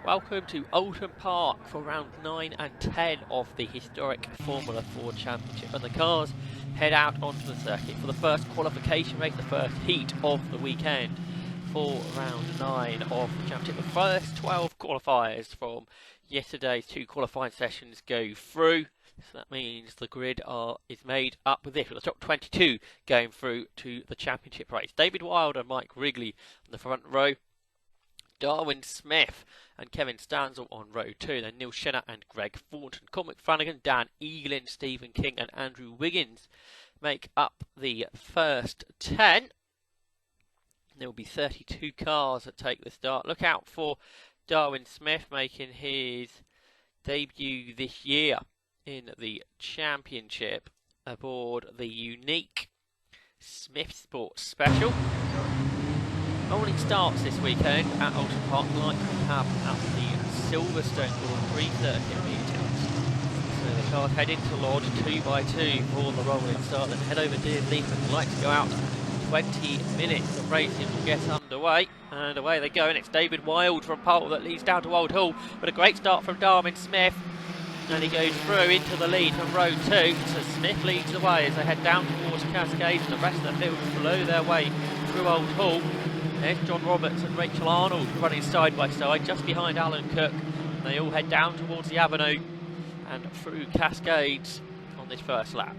Welcome to Oulton Park for round 9 and 10 of the historic Formula 4 Championship, and the cars head out onto the circuit for the first qualification race, the first heat of the weekend for round 9 of the Championship. The first 12 qualifiers from yesterday's 2 qualifying sessions go through, so that means the grid is made up with this, with the top 22 going through to the Championship race. David Wilde and Mike Wrigley on the front row, Darwin Smith and Kevin Stanzel on row 2, then Neil Shinner and Greg Thornton, Cormac Flanagan, Dan Eaglin, Stephen King and Andrew Wiggins make up the first 10. There will be 32 cars that take the start. Look out for Darwin Smith making his debut this year in the Championship aboard the unique Smith Sports Special. Rolling starts this weekend at Oulton Park, like we have at the Silverstone Grand Prix circuit meetings. So the cars head into Lodge 2 by 2 for the rolling start, then head over to Deerleaf and like to go out. 20 minutes of racing will get underway, and away they go, and it's David Wilde from pole that leads down to Old Hall, but a great start from Darwin Smith, and he goes through into the lead from row 2, so Smith leads the way as they head down towards Cascades, and the rest of the field blow their way through Old Hall. There's John Roberts and Rachel Arnold running side by side just behind Alan Cook. They all head down towards the Avenue and through Cascades on this first lap.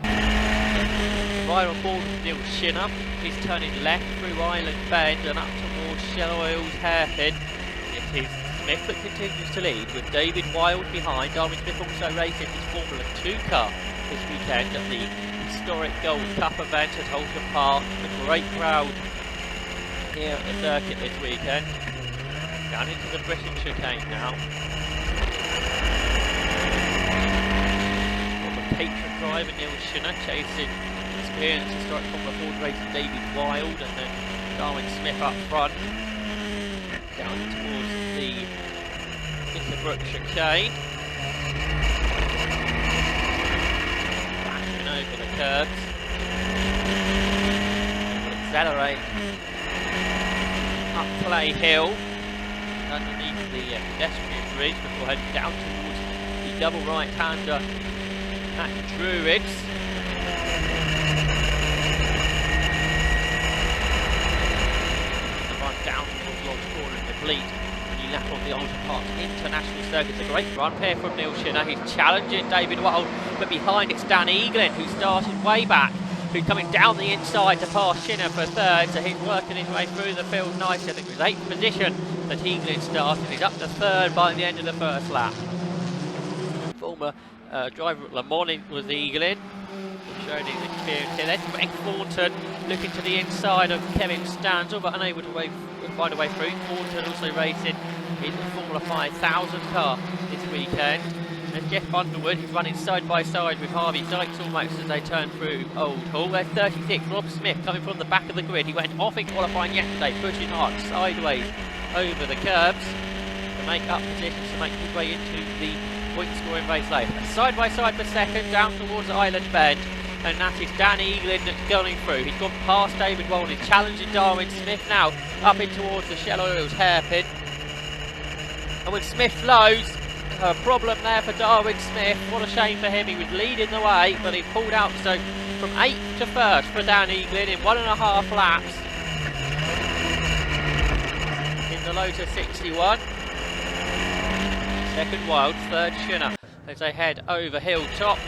Right on board with Neil Shinner. He's turning left through Island Bend and up towards Shell Oil's hairpin. It is Smith that continues to lead with David Wilde behind. Darwin Smith also racing his Formula 2 car this weekend at the historic Gold Cup event at Oulton Park. A great crowd here at the circuit this weekend. Down into the Britain chicane now. On the patron driver Neil Shinner chasing experienced historic Formula 4 racer David Wilde, and then Darwin Smith up front. Down towards the Interbrook chicane. Over the curves, accelerate up Clay Hill underneath the pedestrian bridge before heading down towards the double right-hander at Druids. The run down towards Lodge Corner in the Fleet. Lap on the Oulton Park International Circuit. It's a great run here from Neil Shinner. He's challenging David Wilde, but behind it's Dan Eaglin, who started way back, who's coming down the inside to pass Shinner for third, so he's working his way through the field nicely. I think it was 8th position that Eaglin started. He's up to third by the end of the first lap. Former driver at Le Mans was Eaglin, showing his experience here. Then Greg Thornton looking to the inside of Kevin Stanzel, but unable to find a way through. Thornton also racing in the Formula 5000 car this weekend. And Jeff Underwood, he's running side by side with Harvey Dykes almost as they turn through Old Hall. There's 36, Rob Smith coming from the back of the grid. He went off in qualifying yesterday, pushing hard sideways over the curbs to make up positions to make his way into the point scoring race later. Side by side for second, down towards Island Bend. And that is Dan Eaglin that's going through. He's gone past David Wilde, he's challenging Darwin Smith now, up in towards the Shell Oil's hairpin. And when Smith slows, a problem there for Darwin Smith. What a shame for him. He was leading the way, but he pulled out. So from 8th to 1st for Dan Eaglin in 1.5 laps. In the Lotus 61. Second Wilde, third Shinner as they head over Hilltop.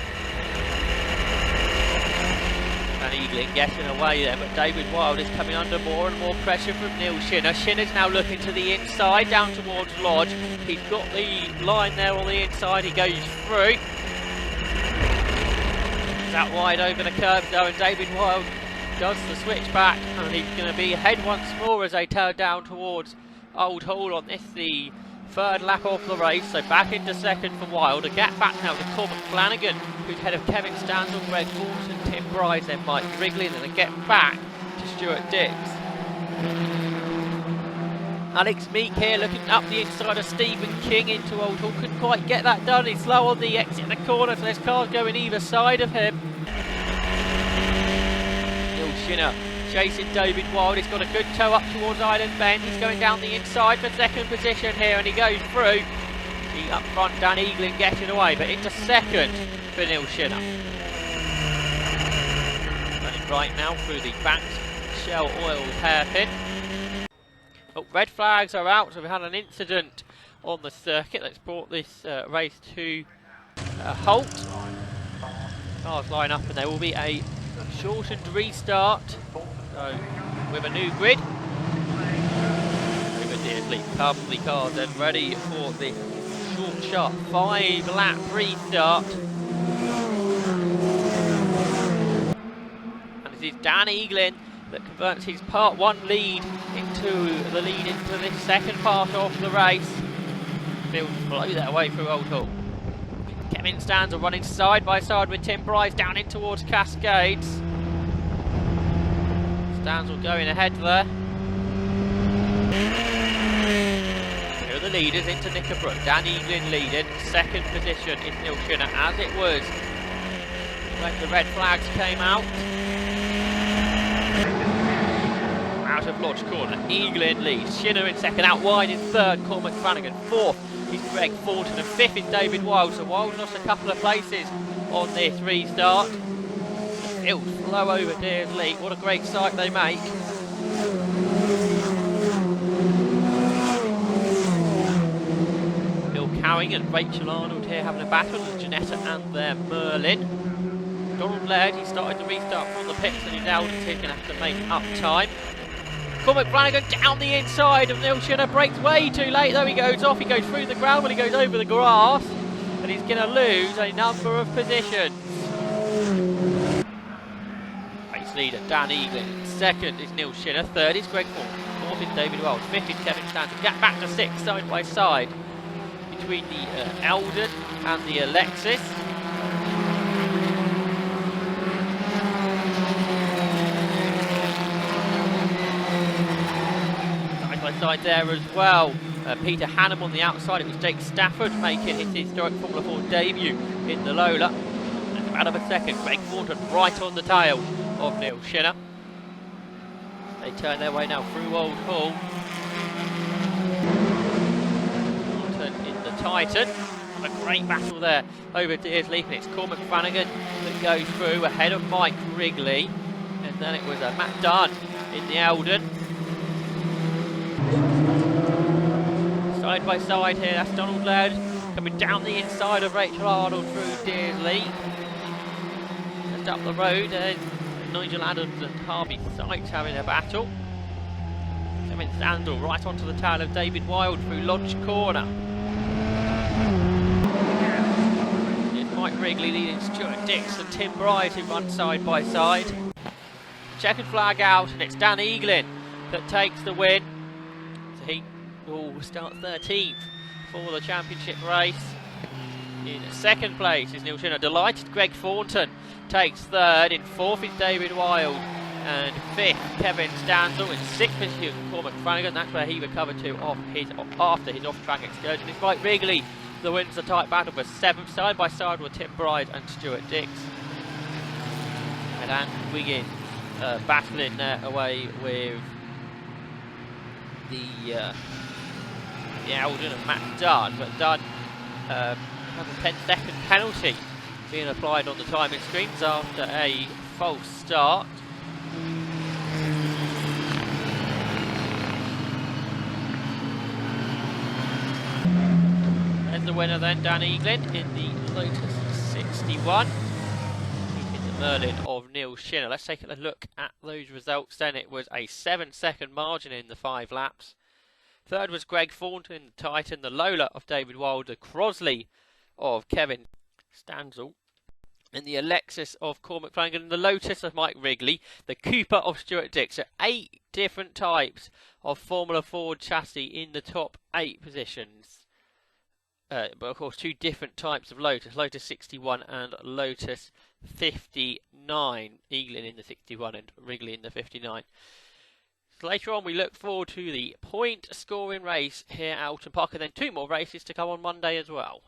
And Eaglin getting away there, but David Wilde is coming under more and more pressure from Neil Shinner. Shinner's now looking to the inside, down towards Lodge. He's got the line there on the inside, he goes through. He's out wide over the curve though, and David Wilde does the switch back, and he's going to be ahead once more as they turn down towards Old Hall on this, the third lap of the race. So back into second for Wilde. A gap back now to Cormac Flanagan, who's ahead of Kevin Stanzel, Greg Thornton, Tim Bryce, then Mike Wrigley, and then a get back to Stuart Dix. Alex Meek here looking up the inside of Stephen King into Old Hall. Couldn't quite get that done. He's slow on the exit in the corner, so there's cars going either side of him. Neil Shinner chasing David Wild. He's got a good toe up towards Island Bend. He's going down the inside for second position here, and he goes through. The up front, Dan Eaglin getting away, but into second for Neil Shinner. Running right now through the banked Shell Oil hairpin. Oh, red flags are out, so we had an incident on the circuit that's brought this race to a halt. Cars line up and there will be a shortened restart, so with a new grid. Over Deersley come the cars then ready for the short sharp 5-lap restart. And this is Dan Eaglin that converts his part 1 lead into the lead into this second part of the race. Field blow their way through Oulton. Kevin Stanzel running side by side with Tim Bryce down in towards Cascades. Stanzel going ahead there. Here are the leaders into Knickerbrook. Dan Eaglin leading. Second position is Neil Shinner, as it was when the red flags came out. Out of Lodge Corner, Eaglin leads. Shinner in second, out wide in third. Cormac Flanagan fourth. Is Greg Thornton, and fifth is David Wild. So Wild lost a couple of places on this restart. It'll flow over Deersley. What a great sight they make. Bill Cowing and Rachel Arnold here having a battle with Janetta and their Merlin. Donald Laird, he started the restart from the pits, and he's now going to have to make up time. Cormac Flanagan down the inside of Neil Shinner, breaks way too late though. He goes off, he goes through the ground, but he goes over the grass, and he's going to lose a number of positions. Race leader Dan Eaglin, second is Neil Shinner, third is Greg Ford, fourth is David Wells, fifth is Kevin Stanton. Get back to sixth, side by side between the Eldon and the Alexis. Side there as well. Peter Hannum on the outside. It was Jake Stafford making his historic Formula 4 debut in the Lola. And about of a second, Greg Thornton right on the tail of Neil Shinner. They turn their way now through Old Hall. Thornton in the Titan. A great battle there over Deersley, and it's Cormac Flanagan that goes through ahead of Mike Wrigley. And then it was Matt Dunn in the Eldon. Side by side here, that's Donald Laird coming down the inside of Rachel Arnold through Deersley. Just up the road, Nigel Adams and Harvey Sykes having a battle. Kevin Stanzel right onto the tail of David Wild through Lodge Corner. It's Mike Wrigley leading Stuart Dix and Tim Bryce who run side by side. Checkered flag out, and it's Dan Eaglin that takes the win. So he will start 13th for the championship race. In second place is Neil Shinner. Delighted Greg Thornton takes third. In fourth is David Wild, and fifth Kevin Stanzel. In sixth is Cormac Flanagan. That's where he recovered to after his off-track excursion. It's Mike Wrigley that wins the tight battle for seventh, side by side with Tim Bride and Stuart Dix. And Andy Wiggins battling away with the Eldon and Matt Dunn, but Dunn has a 10-second penalty being applied on the timing screens after a false start. There's the winner then, Dan Eaglin in the Lotus 61. Beating the Merlin of Neil Shinner. Let's take a look at those results then. It was a 7-second margin in the 5 laps. Third was Greg Thornton, the Titan, the Lola of David Wild, the Crosley of Kevin Stanzel, and the Alexis of Cormac Flanagan, and the Lotus of Mike Wrigley, the Cooper of Stuart Dix. So 8 different types of Formula Ford chassis in the top 8 positions. But of course 2 different types of Lotus, Lotus 61 and Lotus 59. Eaglin in the 61 and Wrigley in the 59. So later on we look forward to the point scoring race here at Oulton Park, and then 2 more races to come on Monday as well.